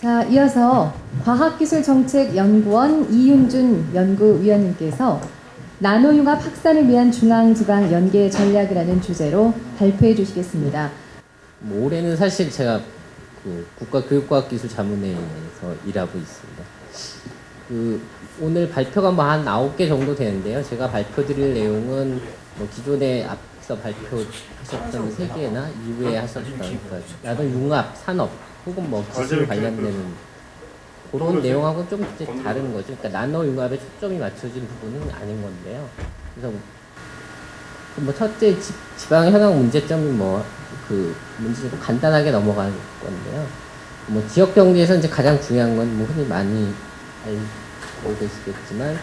자, 이어서 과학기술정책연구원 이윤준 연구위원님께서 나노융합 확산을 위한 중앙지방 연계 전략이라는 주제로 발표해 주시겠습니다. 올해는 사실 제가 국가교육과학기술자문회에서 일하고 있습니다. 오늘 발표가 한 9개 정도 되는데요. 제가 발표드릴 내용은 기존에 앞서 발표하셨던 3개나 이후에 하셨던 나노융합, 산업 혹은 기술 관련되는 그런 내용하고 좀 다른 거죠. 그러니까 나노융합에 초점이 맞춰진 부분은 아닌 건데요. 그래서 첫째 지방 현황 문제점이 문제 간단하게 넘어갈 건데요. 지역 경제에서 이제 가장 중요한 건 흔히 많이 알고 계시겠지만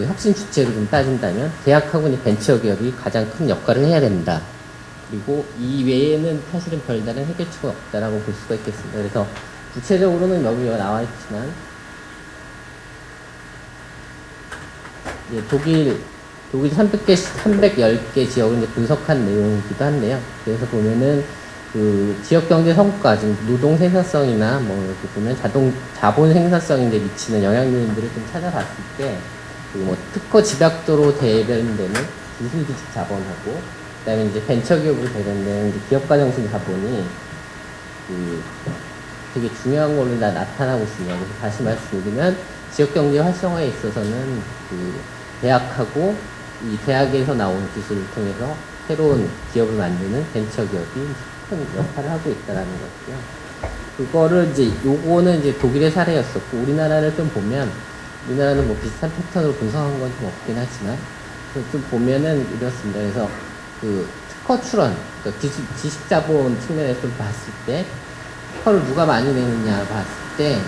혁신 주체로 좀 따진다면 대학하고 벤처 기업이 가장 큰 역할을 해야 된다. 그리고 이 외에는 사실은 별다른 해결책은 없다라고 볼 수가 있겠습니다. 그래서 구체적으로는 여기 나와 있지만 독일 310개 지역을 분석한 내용이기도 한데요. 그래서 보면은 지역 경제 성과, 즉 노동 생산성이나 이렇게 보면 자본 생산성에 미치는 영향요인들을 좀 찾아봤을 때 특허 집약도로 대변되는 기술 기술 자본하고 그다음에 이제 벤처 기업으로 대변되는 기업가 정신 자본이 되게 중요한 걸로 나타나고 있습니다. 그래서 다시 말씀드리면 지역 경제 활성화에 있어서는 대학하고 이 대학에서 나온 기술을 통해서 새로운 기업을 만드는 벤처 기업이 큰 역할을 하고 있다는 거고요. 그거를 요거는 독일의 사례였었고, 우리나라를 좀 보면, 우리나라는 비슷한 패턴으로 분석한 건 좀 없긴 하지만, 좀 보면은 이렇습니다. 그래서 특허 출원, 그러니까 지식 자본 측면에서 좀 봤을 때, 특허를 누가 많이 내느냐 봤을 때,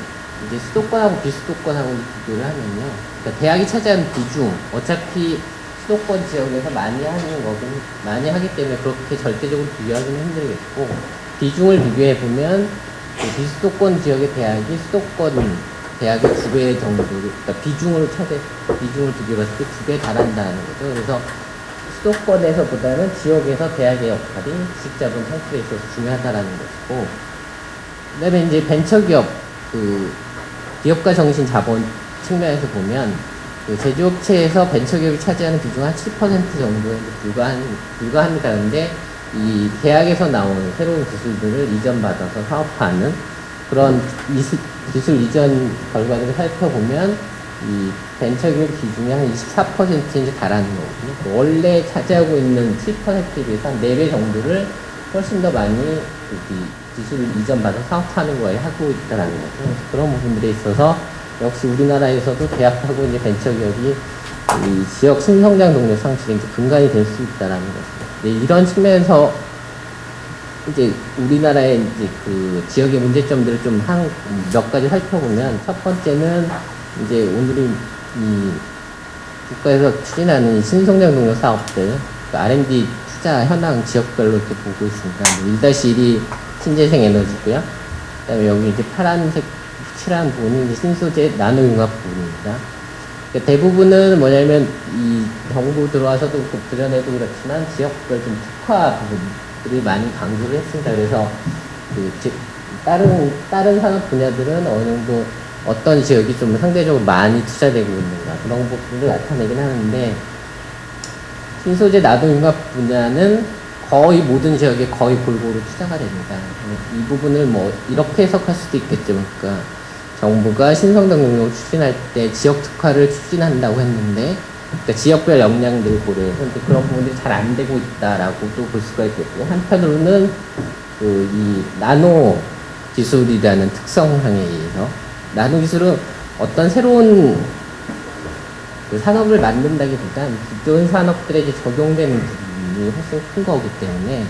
이제 수도권하고 비수도권하고 비교를 하면요. 그러니까 대학이 차지하는 비중, 어차피 수도권 지역에서 많이 하기 때문에 그렇게 절대적으로 비교하기는 힘들겠고, 비중을 비교해보면, 비수도권 지역의 대학이 수도권 대학의 2배 정도, 그러니까 비중을 비교해봤을 때 2배 달한다는 거죠. 그래서 수도권에서보다는 지역에서 대학의 역할이 지식자본 창출에 있어서 중요하다라는 것이고, 그 다음에 이제 벤처기업, 기업가 정신 자본 측면에서 보면, 제조업체에서 벤처기업이 차지하는 비중은 한 7% 정도에 불과합니다. 그런데 이 대학에서 나온 새로운 기술들을 이전받아서 사업화하는 그런 기술 이전 결과들을 살펴보면 이 벤처기업 비중이 한 24%에 이제 달하는 거거든요. 원래 차지하고 있는 7%에 비해서 한 4배 정도를 훨씬 더 많이 기술을 이전받아서 사업화하는 거에 하고 있다는 거죠. 그런 부분들에 있어서 역시 우리나라에서도 대학하고 이제 벤처기업이 이 지역 신성장 동력 상실의 근간이 될 수 있다라는 것입니다. 이런 측면에서 이제 우리나라의 이제 지역의 문제점들을 좀 몇 가지 살펴보면, 첫 번째는 이제 오늘이 이 국가에서 추진하는 신성장 동력 사업들, R&D 투자 현황 지역별로 이렇게 보고 있습니다. 1-1이 신재생 에너지고요. 그다음에 여기 이제 파란색 칠한 부분이 이제 신소재 나노융합 부분입니다. 그러니까 대부분은 뭐냐면 이 정부 들어와서도 드러내도 그렇지만 지역별 좀 특화 부분들이 많이 강조를 했습니다. 그래서 다른 산업 분야들은 어느 정도 어떤 지역이 좀 상대적으로 많이 투자되고 있는가 그런 부분을 나타내긴 하는데, 신소재 나노융합 분야는 거의 모든 지역에 거의 골고루 투자가 됩니다. 이 부분을 이렇게 해석할 수도 있겠죠. 그러니까 정부가 신성장 능력을 추진할 때 지역 특화를 추진한다고 했는데, 그러니까 지역별 역량들을 고려해서 그런 부분들이 잘 안 되고 있다라고도 볼 수가 있겠고요. 한편으로는 이 나노 기술이라는 특성상에 의해서 나노 기술은 어떤 새로운 산업을 만든다기보단 기존 산업들에 적용되는 부분이 훨씬 큰 거기 때문에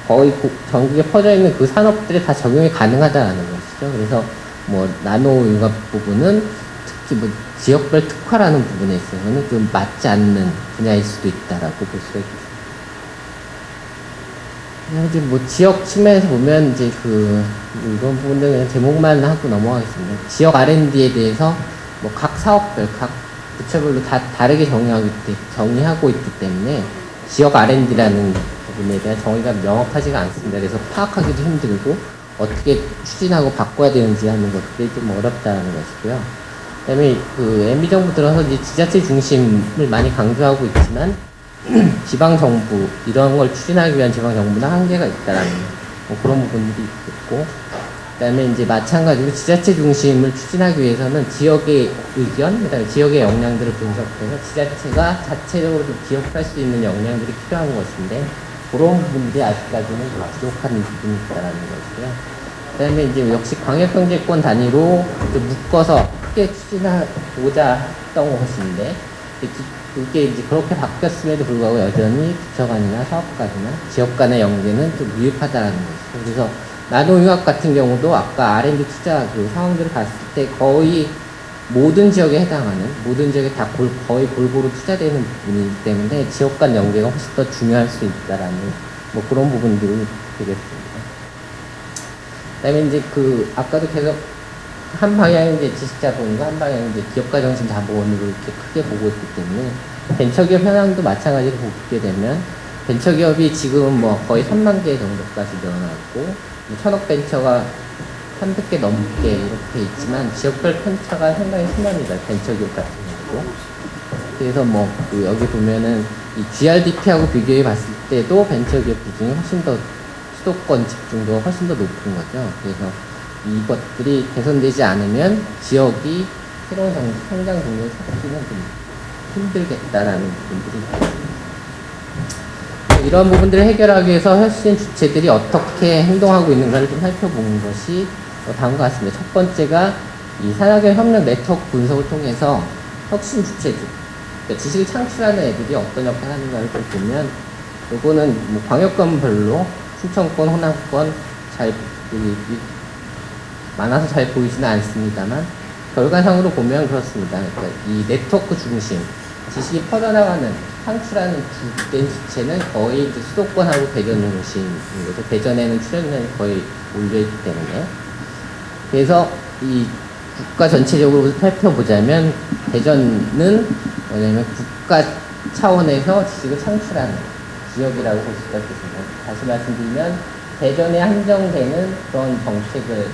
거의 전국에 퍼져 있는 그 산업들에 다 적용이 가능하다는 것이죠. 그래서 나노융합 부분은 특히 지역별 특화라는 부분에 있어서는 좀 맞지 않는 분야일 수도 있다라고 볼 수가 있겠습니다. 이제 지역 측면에서 보면 이제 이런 부분은 그냥 제목만 하고 넘어가겠습니다. 지역 R&D에 대해서 각 사업별, 각 부처별로 다 다르게 정의하고 있기 때문에 지역 R&D라는 부분에 대한 정의가 명확하지가 않습니다. 그래서 파악하기도 힘들고 어떻게 추진하고 바꿔야 되는지 하는 것들이 좀 어렵다는 것이고요. 그다음에 그 MB 정부 들어서 이제 지자체 중심을 많이 강조하고 있지만 지방 정부 이런 걸 추진하기 위한 지방 정부는 한계가 있다라는 뭐 그런 부분들이 있고, 그다음에 이제 마찬가지로 지자체 중심을 추진하기 위해서는 지역의 의견, 그다음에 지역의 역량들을 분석해서 지자체가 자체적으로 좀 기억할 수 있는 역량들이 필요한 것인데 그런 부분들이 아직까지는 부족한 부분이 있다라는 것이고요. 그다음에 이제 역시 광역경제권 단위로 좀 묶어서 크게 추진하고자 했던 것인데 그게 이제 그렇게 바뀌었음에도 불구하고 여전히 부처 간이나 사업 간이나 지역 간의 연계는 좀 미흡하다는 것이죠. 그래서 나노융합 같은 경우도 아까 R&D 투자 그 상황들을 봤을 때 거의 모든 지역에 해당하는, 모든 지역에 다 거의 골고루 투자되는 부분이기 때문에 지역 간 연계가 훨씬 더 중요할 수 있다라는 뭐 그런 부분들이 되겠습니다. 그 다음에 이제 그 아까도 계속 한 방향이 이제 지식자본과 한 방향이 이제 기업가 정신 자본으로 이렇게 크게 보고 있기 때문에 벤처기업 현황도 마찬가지로 보게 되면 벤처기업이 지금 뭐 거의 3만 개 정도까지 늘어났고 1000억 벤처가 300개 넘게 이렇게 있지만 지역별 편차가 상당히 심합니다. 벤처기업 같은 경우도. 그래서 뭐 그 여기 보면은 이 GRDP하고 비교해 봤을 때도 벤처기업 비중이 훨씬 더 수도권 집중도가 훨씬 더 높은 거죠. 그래서 이것들이 개선되지 않으면 지역이 새로운 성장 동력을 찾기는 좀 힘들겠다라는 부분들이 있습니다. 이런 부분들을 해결하기 위해서 혁신 주체들이 어떻게 행동하고 있는가를 좀 살펴보는 것이 다음과 같습니다. 첫 번째가 이 산학연 협력 네트워크 분석을 통해서 혁신 주체들, 그러니까 지식을 창출하는 애들이 어떤 역할을 하는가를 좀 보면, 요거는 뭐 광역권별로 충청권, 호남권 잘 많아서 잘 보이지는 않습니다만 결과상으로 보면 그렇습니다. 그러니까 이 네트워크 중심, 지식이 퍼져나가는, 창출하는 주된 주체는 거의 이제 수도권하고 대전 중심인 거죠. 대전에는 출연량이 거의 몰려있기 때문에. 그래서 이 국가 전체적으로 살펴보자면 대전은 뭐냐면 국가 차원에서 지식을 창출하는 지역이라고 볼 수가 있겠습니다. 다시 말씀드리면 대전에 한정되는 그런 정책을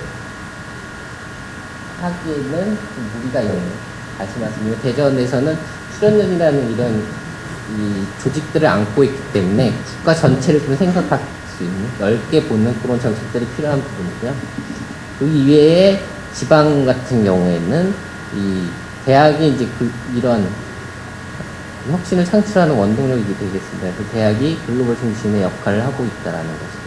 하기에는 좀 무리가 있는, 다시 말씀드리면 대전에서는 출연연이라는 이런 이 조직들을 안고 있기 때문에 국가 전체를 좀 생각할 수 있는, 넓게 보는 그런 정책들이 필요한 부분이고요. 그 이외에 지방 같은 경우에는 이 대학이 이제 이런 혁신을 창출하는 원동력이 되겠습니다. 그 대학이 글로벌 중심의 역할을 하고 있다라는 것입니다.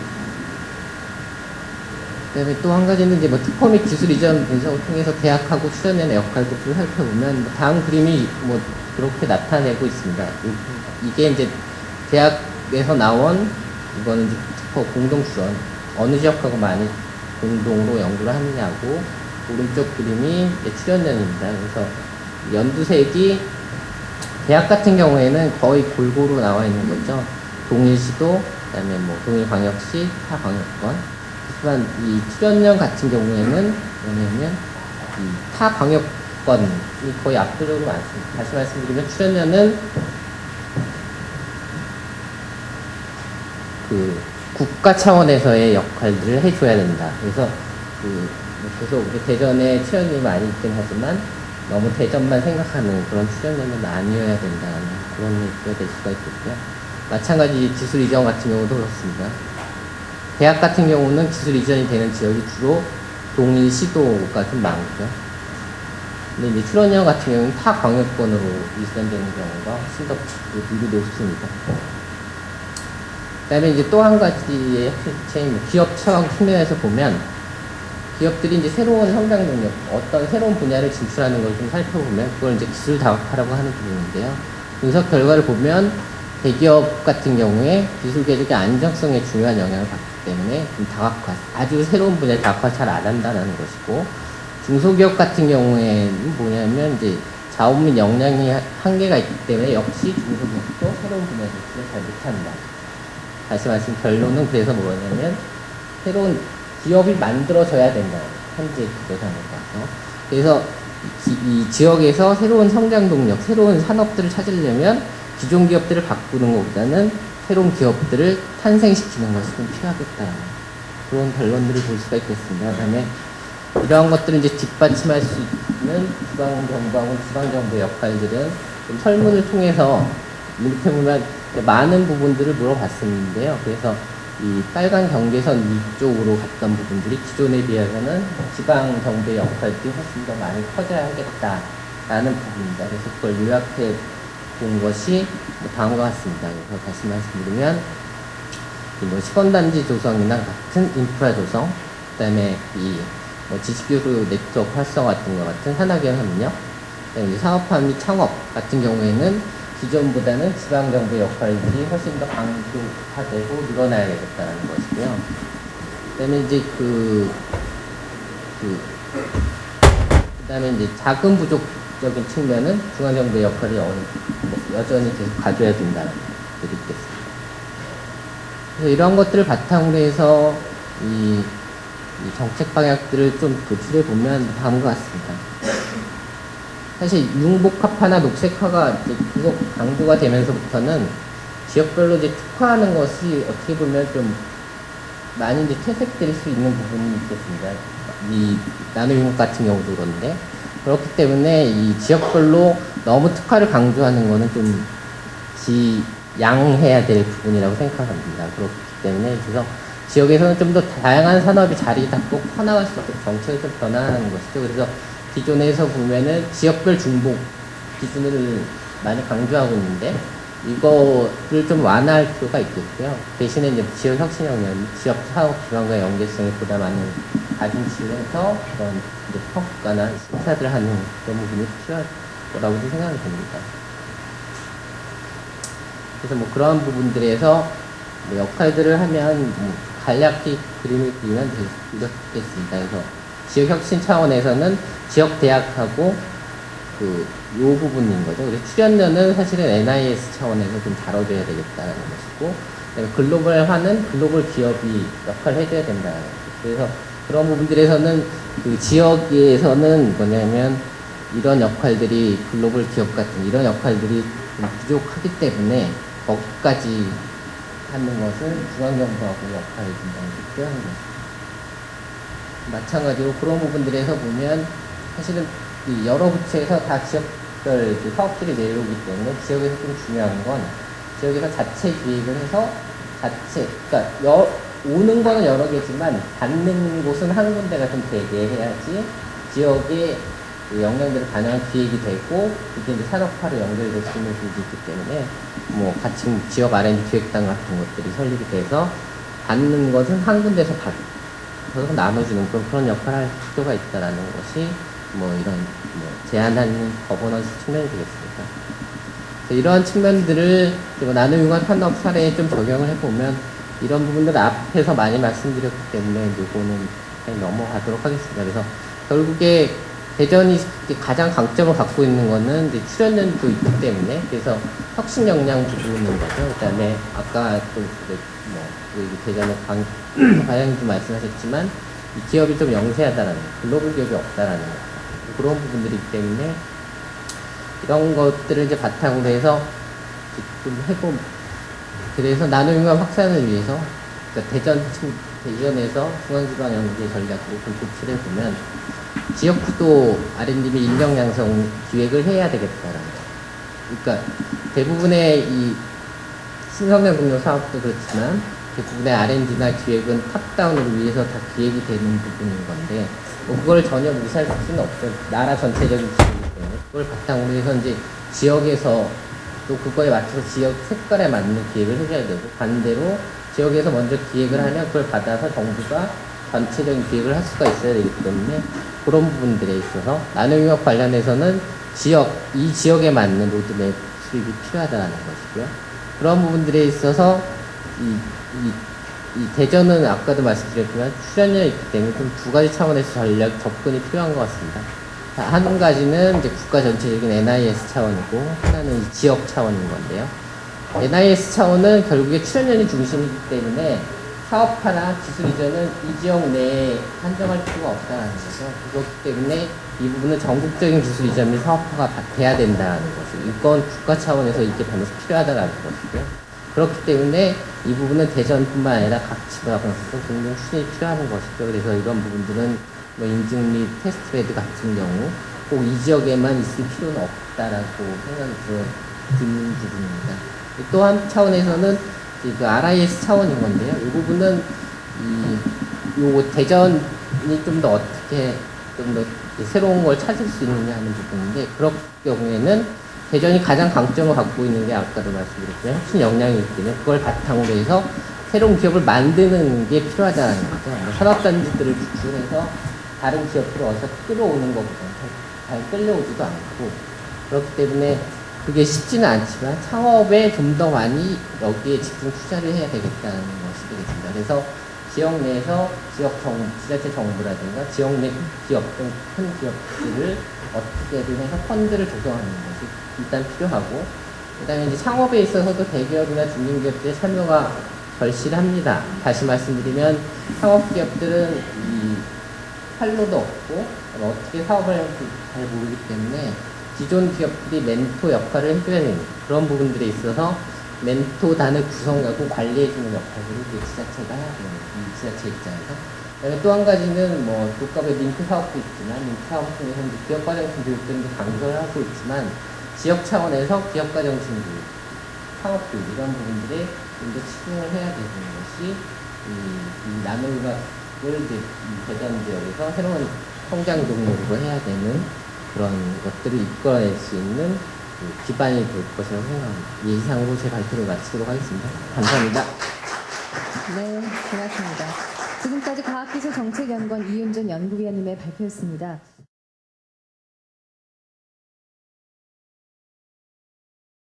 그다음에 또 한 가지는 이제 뭐 특허 및 기술 이전 분석을 통해서 대학하고 출연연의 역할도 좀 살펴보면 다음 그림이 뭐 그렇게 나타내고 있습니다. 이게 이제 대학에서 나온, 이거는 이제 특허 공동 출연, 어느 지역하고 많이 공동으로 연구를 하느냐고, 오른쪽 그림이 이제 출연연입니다. 그래서 연두색이 대학 같은 경우에는 거의 골고루 나와 있는 거죠. 동일시도, 그다음에 뭐 동일광역시, 타광역권. 하지만 이 출연연 같은 경우에는 뭐냐면 이 타광역권이 거의 압도적으로 많습니다. 다시 말씀드리면 출연연은 그 국가 차원에서의 역할들을 해줘야 된다. 그래서 계속 우리 대전에 출연연이 많이 있긴 하지만 너무 대전만 생각하는 그런 출연연은 아니어야 된다는 그런 얘기가 될 수가 있겠고요. 마찬가지 기술 이전 같은 경우도 그렇습니다. 대학 같은 경우는 기술 이전이 되는 지역이 주로 동일시도가 좀 많고요. 근데 이제 출연연 같은 경우는 타 광역권으로 이전되는 경우가 훨씬 더 비율이 높습니다. 그 다음에 이제 또 한 가지의 혁신, 기업 차원 측면에서 보면 기업들이 이제 새로운 성장 능력, 어떤 새로운 분야를 진출하는 걸 좀 살펴보면 그걸 이제 기술 다각화라고 하는 부분인데요. 분석 결과를 보면 대기업 같은 경우에 기술 계획의 안정성에 중요한 영향을 받기 때문에 좀 다각화, 아주 새로운 분야에 다각화 잘 안 한다는 것이고, 중소기업 같은 경우에는 뭐냐면 이제 자원 및 역량이 한계가 있기 때문에 역시 중소기업도 새로운 분야 진출을 잘 못한다. 다시 말씀 결론은 그래서 뭐냐면 새로운 기업이 만들어져야 된다. 현재 구조상으로 봐서. 그래서 이 지역에서 새로운 성장 동력, 새로운 산업들을 찾으려면 기존 기업들을 바꾸는 것보다는 새로운 기업들을 탄생시키는 것이 좀 필요하겠다. 그런 결론들을 볼 수가 있겠습니다. 그다음에 이러한 것들을 이제 뒷받침할 수 있는 지방정부하고 지방정부의 역할들은 좀 설문을 통해서 이렇게 보면 많은 부분들을 물어봤었는데요. 그래서 이 빨간 경계선 위쪽으로 갔던 부분들이 기존에 비해서는 지방정부의 역할들이 훨씬 더 많이 커져야 하겠다라는 부분입니다. 그래서 그걸 요약해 본 것이 다음과 같습니다. 그래서 다시 말씀드리면 뭐 시건단지 조성이나 같은 인프라 조성, 그다음에 뭐 지식교류 네트워크 활성화 같은 것 같은 산학연 협력, 그다음에 사업화 및 창업 같은 경우에는 기존보다는 지방정부의 역할들이 훨씬 더 강조화되고 늘어나야 되겠다는 것이고요. 그다음에 이제 그다음에 이제 자금 부족적인 측면은 중앙정부의 역할이 여전히 계속 가져야 된다는 것들이 있겠습니다. 그래서 이런 것들을 바탕으로 해서 이 정책 방향들을 좀 도출해 보면 다음과 같습니다. 사실 융복합화나 녹색화가 이제 계속 강조가 되면서부터는 지역별로 이제 특화하는 것이 어떻게 보면 좀 많이 이제 퇴색될 수 있는 부분이 있겠습니다. 이 나노융합 같은 경우도 그런데 그렇기 때문에 이 지역별로 너무 특화를 강조하는 것은 좀 지양해야 될 부분이라고 생각합니다. 그렇기 때문에 그래서 지역에서는 좀 더 다양한 산업이 자리 잡고 커나갈 수 있도록 정책을 좀 변화하는 것이죠. 그래서 기존에서 보면은 지역별 중복 기준을 많이 강조하고 있는데 이거를 좀 완화할 필요가 있겠고요. 대신에 이제 지역 혁신 영역, 지역 사업 기반과 연계성이 보다 많은 가중치를 해서 그런 이제 평가나 심사들을 하는 그런 부분이 필요할 거라고 생각이 됩니다. 그래서 뭐 그런 부분들에서 뭐 역할들을 하면 뭐 간략히 그림을 그리면 되겠습니다. 그래서 지역 혁신 차원에서는 지역 대학하고 요 부분인 거죠. 그래서 출연료는 사실은 NIS 차원에서 좀 다뤄줘야 되겠다는 것이고, 그다음에 글로벌화는 글로벌 기업이 역할을 해줘야 된다는 거죠. 그래서 그런 부분들에서는 그 지역에서는 뭐냐면 이런 역할들이 글로벌 기업 같은 이런 역할들이 좀 부족하기 때문에 거기까지 하는 것은 중앙정부하고 역할이 좀 필요한 것입니다. 마찬가지로 그런 부분들에서 보면 사실은 이 여러 부처에서 다 지역별 사업들이 내려오기 때문에 지역에서 좀 중요한 건 지역에서 자체 기획을 해서 그러니까 오는 거는 여러 개지만 받는 곳은 한 군데가 좀 되게 해야지 지역의 영향들을 반영한 기획이 되고 이게 이제 산업화로 연결될 수 있는 부분이 있기 때문에 뭐 같이 지역 R&D 기획단 같은 것들이 설립이 돼서 받는 것은 한 군데서 받아서 나눠주는 그런 역할을 할 필요가 있다라는 것이 뭐 이런 뭐 제한하는 거버넌스 측면이 되겠습니다. 이러한 측면들을 나노융합 산업 사례에 좀 적용을 해보면 이런 부분들 앞에서 많이 말씀드렸기 때문에 이거는 그냥 넘어가도록 하겠습니다. 그래서 결국에 대전이 가장 강점을 갖고 있는 거는 이제 출연료도 있기 때문에 그래서 혁신 역량 부분인 거죠. 그다음에 아까 또 뭐 대전의 과장님도 말씀하셨지만 이 기업이 좀 영세하다라는 글로벌 기업이 없다라는 거 그런 부분들이기 때문에 이런 것들을 이제 바탕으로 해서 좀 해보. 그래서 나노융합 확산을 위해서 그러니까 대전에서 중앙지방 연계 전략으로 좀 도출해 보면 지역구도 R&D 및 인력 양성 기획을 해야 되겠다라는 거. 그러니까 대부분의 이 신성장 동력 사업도 그렇지만 대부분의 R&D나 기획은 탑다운으로 위해서 다 기획이 되는 부분인 건데 뭐 그걸 전혀 무시할 수는 없어요. 나라 전체적인 기획이기 때문에 그걸 바탕으로 해서 이제 지역에서 또 그거에 맞춰서 지역 색깔에 맞는 기획을 해줘야 되고 반대로 지역에서 먼저 기획을 하면 그걸 받아서 정부가 전체적인 기획을 할 수가 있어야 되기 때문에 그런 부분들에 있어서 나노융합 관련해서는 이 지역에 맞는 로드맵 수립이 필요하다는 것이고요. 그런 부분들에 있어서 이 대전은 아까도 말씀드렸지만 출연료가 있기 때문에 좀 두 가지 차원에서 전략 접근이 필요한 것 같습니다. 한 가지는 이제 국가 전체적인 NIS 차원이고 하나는 지역 차원인 건데요. NIS 차원은 결국에 출연료이 중심이기 때문에 사업화나 기술 이전은 이 지역 내에 한정할 필요가 없다는 거죠. 그렇기 때문에 이 부분은 전국적인 기술 이전 및 사업화가 돼야 된다는 거죠. 이건 국가 차원에서 이게 반드시 필요하다는 것이고요. 그렇기 때문에 이 부분은 대전뿐만 아니라 각 지방에서도 굉장히 추진이 필요한 것이죠. 그래서 이런 부분들은 뭐 인증 및 테스트베드 같은 경우 꼭 이 지역에만 있을 필요는 없다라고 생각이 드는 부분입니다. 또 한 차원에서는 그 RIS 차원인 건데요. 이 부분은 요 대전이 좀 더 어떻게 좀 더 새로운 걸 찾을 수 있느냐 하는 부분인데, 그럴 경우에는 대전이 가장 강점을 갖고 있는 게 아까도 말씀드렸지만 혁신 역량이 있기 때문에 그걸 바탕으로 해서 새로운 기업을 만드는 게 필요하다는 거죠. 산업단지들을 구축해서 다른 기업들을 어디서 끌어오는 것보다는 잘 끌려오지도 않고, 그렇기 때문에 그게 쉽지는 않지만 창업에 좀 더 많이 여기에 집중 투자를 해야 되겠다는 것이 되겠습니다. 그래서 지역 내에서 지자체 정부라든가 지역 내 기업 등 큰 기업들을 어떻게든 해서 펀드를 조성하는 것이 일단 필요하고, 그다음에 이제 창업에 있어서도 대기업이나 중견기업들의 참여가 절실합니다. 다시 말씀드리면 창업기업들은 이 판로도 없고 어떻게 사업을 할지 잘 모르기 때문에 기존 기업들이 멘토 역할을 해줘야 됩니다. 그런 부분들에 있어서 멘토단을 구성하고 관리해주는 역할들을 이제 지자체가 해야 돼요. 이 지자체 입장에서. 그다음에 또 한 가지는 뭐 교과의 링크 사업도 있지만, 링크 사업 중에서 이제 기업과정팀 교육들도 강조를 하고 있지만, 지역 차원에서 기업과정팀 교육, 창업교육 이런 부분들에 좀 더 집중을 해야 되는 것이 이 나눔학을 이제 이 대전 지역에서 새로운 성장 동력으로 해야 되는 그런 것들을 이끌어낼 수 있는 그 기반이 될 것이라고 생각합니다. 이상으로 제 발표를 마치도록 하겠습니다. 감사합니다. 네, 고맙습니다. 지금까지 과학기술정책연구원 이윤준 연구위원님의 발표였습니다.